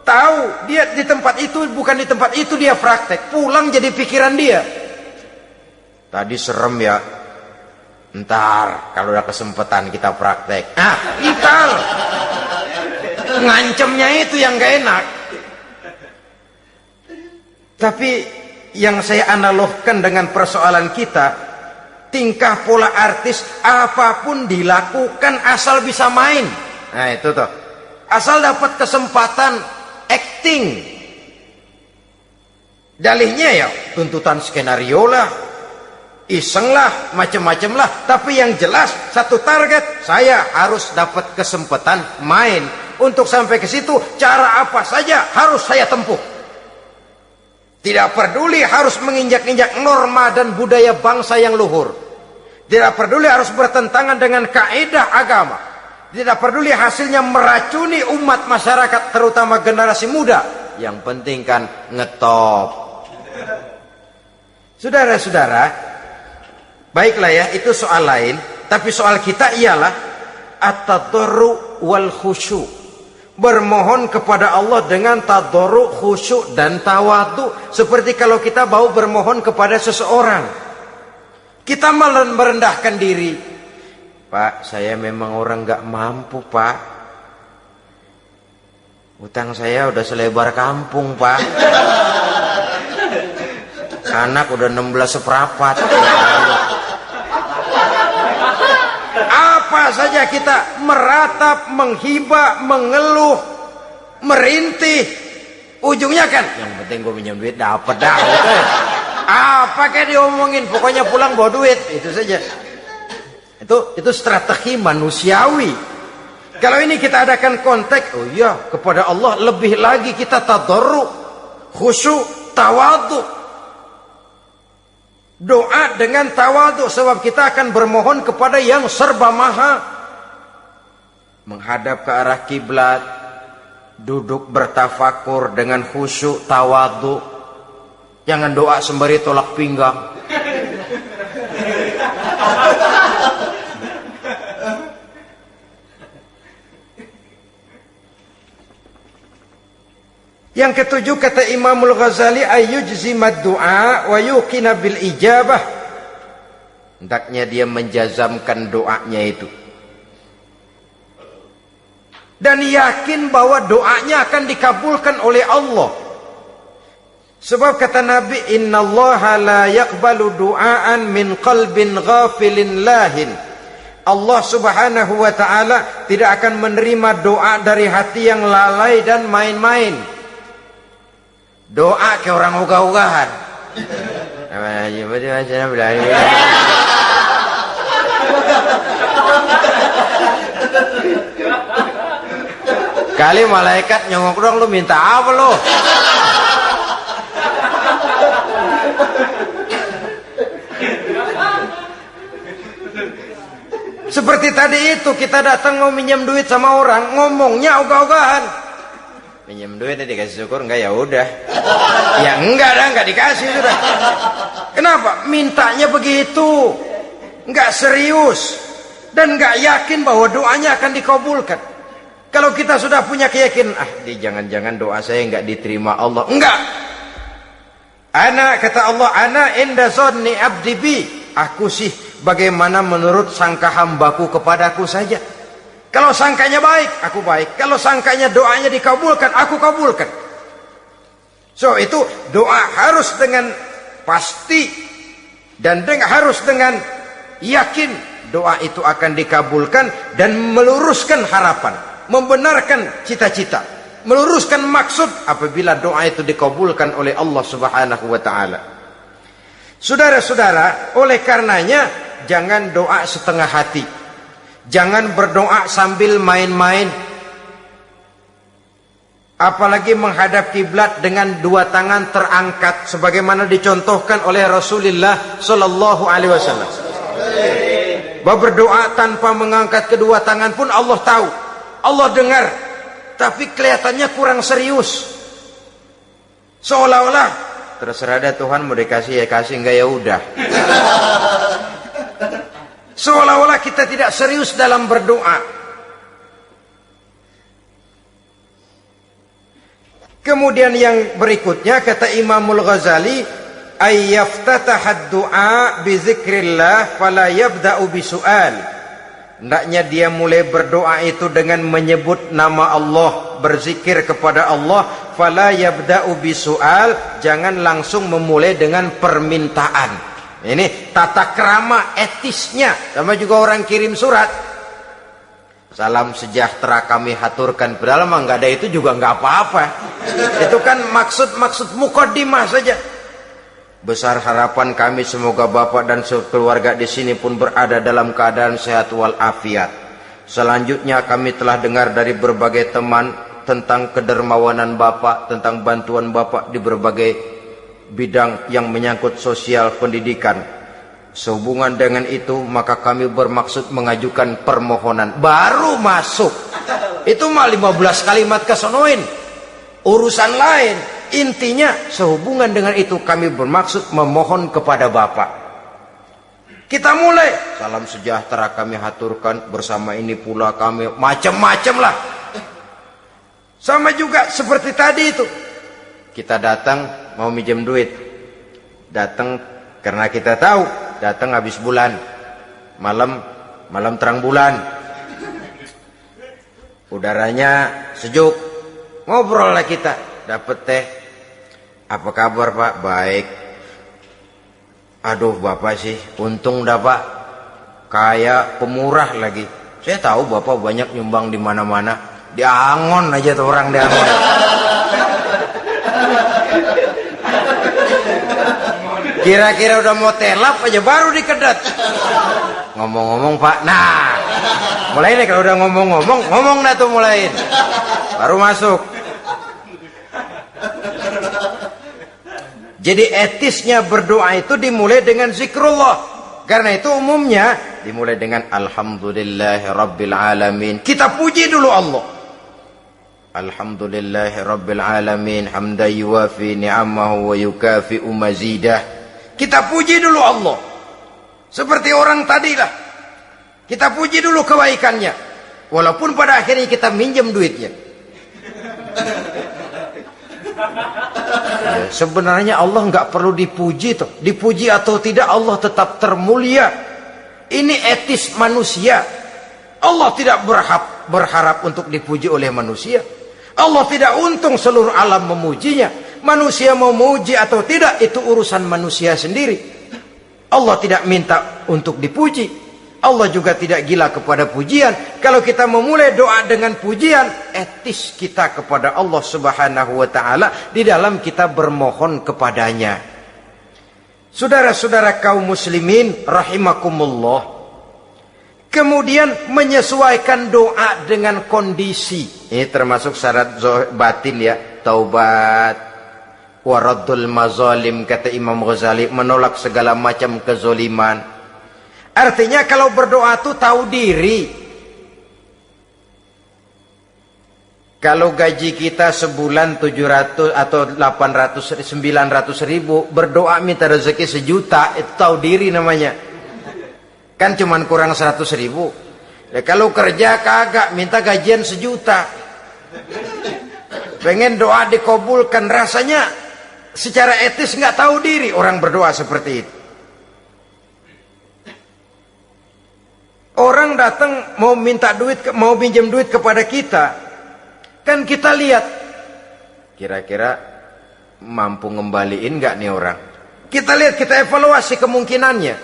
Speaker 1: tahu dia di tempat itu, bukan di tempat itu dia praktek, pulang jadi pikiran dia, tadi serem ya, ntar kalau udah kesempatan kita praktek. Ital ngancemnya itu yang gak enak. Tapi yang saya analogkan dengan persoalan kita, tingkah pola artis apapun dilakukan asal bisa main. Nah itu tuh, asal dapat kesempatan acting. Dalihnya ya tuntutan skenario lah, iseng lah, macam-macam lah. Tapi yang jelas satu target, saya harus dapat kesempatan main. Untuk sampai ke situ, cara apa saja harus saya tempuh. Tidak peduli harus menginjak-injak norma dan budaya bangsa yang luhur. Tidak peduli harus bertentangan dengan kaidah agama. Tidak peduli hasilnya meracuni umat masyarakat, terutama generasi muda. Yang penting kan ngetop. Saudara-saudara, baiklah ya, itu soal lain. Tapi soal kita ialah at-tadarru wal khusyu. Bermohon kepada Allah dengan tadarru, khusyuk dan tawadhu. Seperti kalau kita mau bermohon kepada seseorang, kita merendahkan diri. Pak, saya memang orang gak mampu, Pak. Utang saya udah selebar kampung, Pak. Anak udah 16 seperempat. Apa saja kita meratap, menghibah, mengeluh, merintih. Ujungnya kan, yang penting gue minjem duit dapet dah. Gitu. Apa kayak diomongin, pokoknya pulang bawa duit, itu saja. Itu strategi manusiawi. Kalau ini kita adakan konteks, oh iya, kepada Allah lebih lagi kita tadarru, khusyuk, tawadhu. Doa dengan tawadhu, sebab kita akan bermohon kepada yang serba maha. Menghadap ke arah kiblat, duduk bertafakur dengan khusyuk, tawadhu. Jangan doa sembari tolak pinggang. Yang ketujuh, kata Imamul Ghazali, ayyujzimad du'a wa yuqina bil ijabah. Hendaknya dia menjazamkan doanya itu dan yakin bahwa doanya akan dikabulkan oleh Allah. Sebab kata Nabi, innallaha la yaqbalu du'aan min qalbin ghafilin lahin. Allah subhanahu wa ta'ala tidak akan menerima doa dari hati yang lalai dan main-main. Doa ke orang ogah-ogahan. Kali malaikat nyongok dong, lu minta apa lu? Seperti tadi itu, kita datang mau minjem duit sama orang, ngomongnya ogah-ogahan. Pinjam duit dikasih syukur, enggak ya udah. Ya enggak dah, enggak dikasih sudah. Kenapa? Mintanya begitu. Enggak serius dan enggak yakin bahwa doanya akan dikabulkan. Kalau kita sudah punya keyakinan, jangan-jangan doa saya enggak diterima Allah. Enggak. Kata Allah, ana inda zanni abdi bi. Aku sih bagaimana menurut sangka hambaku kepadaku saja. Kalau sangkanya baik, aku baik. Kalau sangkanya doanya dikabulkan, aku kabulkan. So itu doa harus dengan pasti dan harus dengan yakin doa itu akan dikabulkan dan meluruskan harapan, membenarkan cita-cita, meluruskan maksud apabila doa itu dikabulkan oleh Allah Subhanahu wa taala. Saudara-saudara, oleh karenanya jangan doa setengah hati. Jangan berdoa sambil main-main. Apalagi menghadap kiblat dengan dua tangan terangkat sebagaimana dicontohkan oleh Rasulullah sallallahu alaihi wasallam. Bahwa berdoa tanpa mengangkat kedua tangan pun Allah tahu, Allah dengar, tapi kelihatannya kurang serius. Seolah-olah terserah dah Tuhan, mau dikasih ya kasih, enggak ya udah. Seolah-olah kita tidak serius dalam berdoa. Kemudian yang berikutnya kata Imamul Ghazali, ayyaftataha du'a bi zikrillah fala yabda'u bi su'al. Hendaknya dia mulai berdoa itu dengan menyebut nama Allah, berzikir kepada Allah, fala yabda'u bi su'al, jangan langsung memulai dengan permintaan. Ini tata krama etisnya. Sama juga orang kirim surat, salam sejahtera kami haturkan, padahal mah nggak ada itu juga nggak apa-apa. Itu kan maksud mukaddimah saja. Besar harapan kami semoga Bapak dan keluarga di sini pun berada dalam keadaan sehat walafiat. Selanjutnya kami telah dengar dari berbagai teman tentang kedermawanan Bapak, tentang bantuan Bapak di berbagai bidang yang menyangkut sosial pendidikan. Sehubungan dengan itu maka kami bermaksud mengajukan permohonan. Baru masuk itu mah 15 kalimat kesonoin, urusan lain. Intinya sehubungan dengan itu kami bermaksud memohon kepada Bapak. Kita mulai. Salam sejahtera kami haturkan, bersama ini pula kami macam-macam lah. Sama juga seperti tadi itu. Kita datang mau minjem duit. Datang karena kita tahu datang habis bulan. Malam terang bulan. Udaranya sejuk. Ngobrol lah kita. Dapat teh. Apa kabar Pak? Baik. Aduh Bapak sih untung dah Pak. Kayak pemurah lagi. Saya tahu Bapak banyak nyumbang di mana-mana. Di Angon aja tuh orang di Angon. Kira-kira udah mau telap aja baru dikedat. Ngomong-ngomong Pak. Nah. Mulai nih kalau udah ngomong-ngomong. Ngomong dah tuh mulain. Baru masuk. Jadi etisnya berdoa itu dimulai dengan zikrullah. Karena itu umumnya dimulai dengan Alhamdulillahirabbil alamin. Kita puji dulu Allah. Alhamdulillahirabbil alamin hamdan yuwafi ni'amahu wa yukafi'u mazidah. Kita puji dulu Allah. Seperti orang tadilah. Kita puji dulu kebaikannya. Walaupun pada akhirnya kita minjem duitnya. Ya, sebenarnya Allah nggak perlu dipuji toh. Dipuji atau tidak Allah tetap termulia. Ini etis manusia. Allah tidak berharap untuk dipuji oleh manusia. Allah tidak untung seluruh alam memujinya. Manusia mau memuji atau tidak itu urusan manusia sendiri. Allah tidak minta untuk dipuji. Allah juga tidak gila kepada pujian. Kalau kita memulai doa dengan pujian, etis kita kepada Allah Subhanahu wa taala di dalam kita bermohon kepadanya. Saudara-saudara kaum muslimin rahimakumullah. Kemudian menyesuaikan doa dengan kondisi. Ini termasuk syarat batin ya, taubat, waraddul mazalim kata Imam Ghazali, menolak segala macam kezoliman. Artinya kalau berdoa itu tahu diri. Kalau gaji kita sebulan 700 atau 800 900 ribu, berdoa minta rezeki 1 juta, itu tahu diri namanya. Kan cuman kurang 100 ribu. Ya, kalau kerja kagak minta gajian 1 juta. Pengen doa dikabulkan, rasanya secara etis nggak tahu diri orang berdoa seperti itu. Orang datang mau minta duit, mau pinjam duit kepada kita, kan kita lihat kira-kira mampu ngembaliin nggak nih orang. Kita lihat, kita evaluasi kemungkinannya.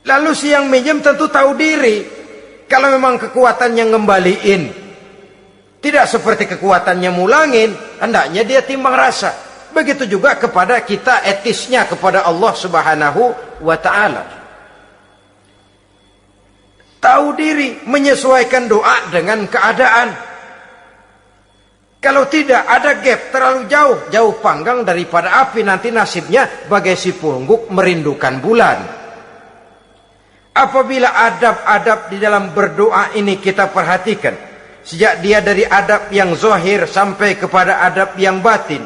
Speaker 1: Lalu si yang minjem tentu tahu diri. Kalau memang kekuatannya ngembaliin tidak seperti kekuatannya mulangin, hendaknya dia timbang rasa. Begitu juga kepada kita etisnya kepada Allah Subhanahu wa taala. Tahu diri, menyesuaikan doa dengan keadaan. Kalau tidak ada gap terlalu jauh panggang daripada api, nanti nasibnya bagai si pungguk merindukan bulan. Apabila adab-adab di dalam berdoa ini kita perhatikan, sejak dia dari adab yang zahir sampai kepada adab yang batin,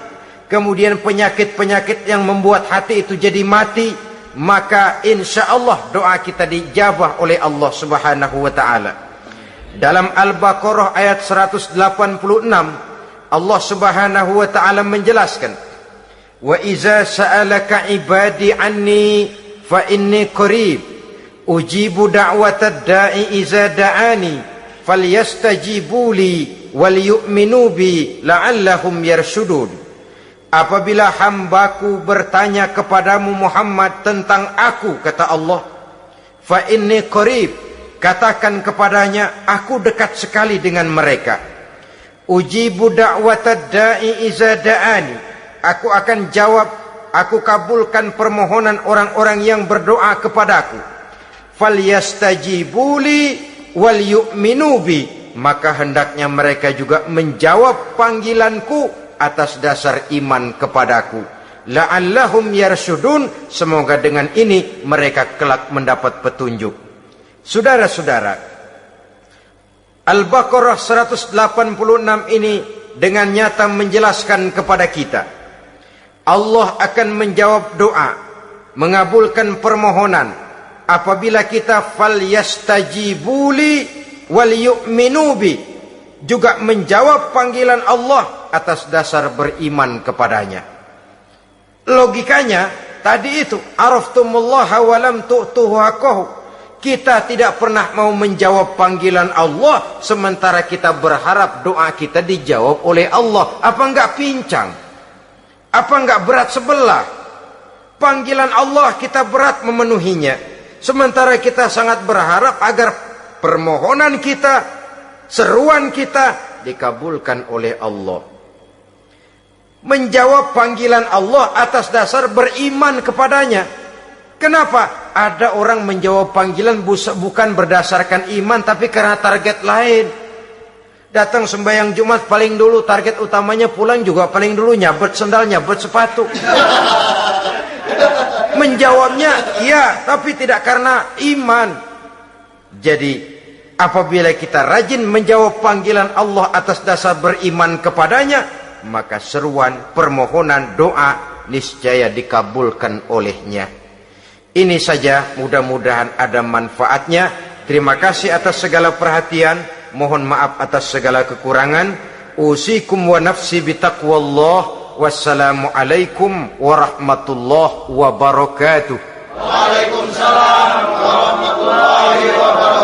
Speaker 1: kemudian penyakit-penyakit yang membuat hati itu jadi mati, maka insya Allah doa kita dijabah oleh Allah Subhanahu wa ta'ala. Dalam Al-Baqarah ayat 186 Allah Subhanahu wa ta'ala menjelaskan, wa iza sa'alaka ibadi anni fa inni qarib ujibu da'watad da'i iza da'ani falyastajibu li wal yu'minu bi la'allahum yarshudun. Apabila hambaku bertanya kepadamu Muhammad tentang aku, kata Allah, fa inni qarib, katakan kepadanya aku dekat sekali dengan mereka. Ujibu da'watad da'i iza da'ani, aku akan jawab aku kabulkan permohonan orang-orang yang berdoa kepadaku. Falyastajibuli wal yu'minu bi, maka hendaknya mereka juga menjawab panggilanku atas dasar iman kepadaku. La'allahum yarsyudun, semoga dengan ini mereka kelak mendapat petunjuk. Saudara-saudara, Al-Baqarah 186 ini dengan nyata menjelaskan kepada kita, Allah akan menjawab doa, mengabulkan permohonan apabila kita falyastajibuli wal yu'minu bi, juga menjawab panggilan Allah atas dasar beriman kepadanya. Logikanya tadi itu, araftumullaha wa lam tu'tuhu haqqahu. Kita tidak pernah mau menjawab panggilan Allah sementara kita berharap doa kita dijawab oleh Allah. Apa enggak pincang? Apa enggak berat sebelah? Panggilan Allah kita berat memenuhinya, sementara kita sangat berharap agar permohonan kita, seruan kita dikabulkan oleh Allah. Menjawab panggilan Allah atas dasar beriman kepadanya. Kenapa? Ada orang menjawab panggilan bukan berdasarkan iman, tapi karena target lain. Datang sembahyang Jumat paling dulu, target utamanya pulang juga paling dulu nyabet sendal, nyabet sepatu. Menjawabnya iya, tapi tidak karena iman. Jadi apabila kita rajin menjawab panggilan Allah atas dasar beriman kepadanya, maka seruan, permohonan, doa niscaya dikabulkan olehnya. Ini saja, mudah-mudahan ada manfaatnya. Terima kasih atas segala perhatian. Mohon maaf atas segala kekurangan. Usikum wa nafsi bitaqwallah. Wassalamualaikum warahmatullahi wabarakatuh.
Speaker 2: Waalaikumsalam warahmatullahi wabarakatuh.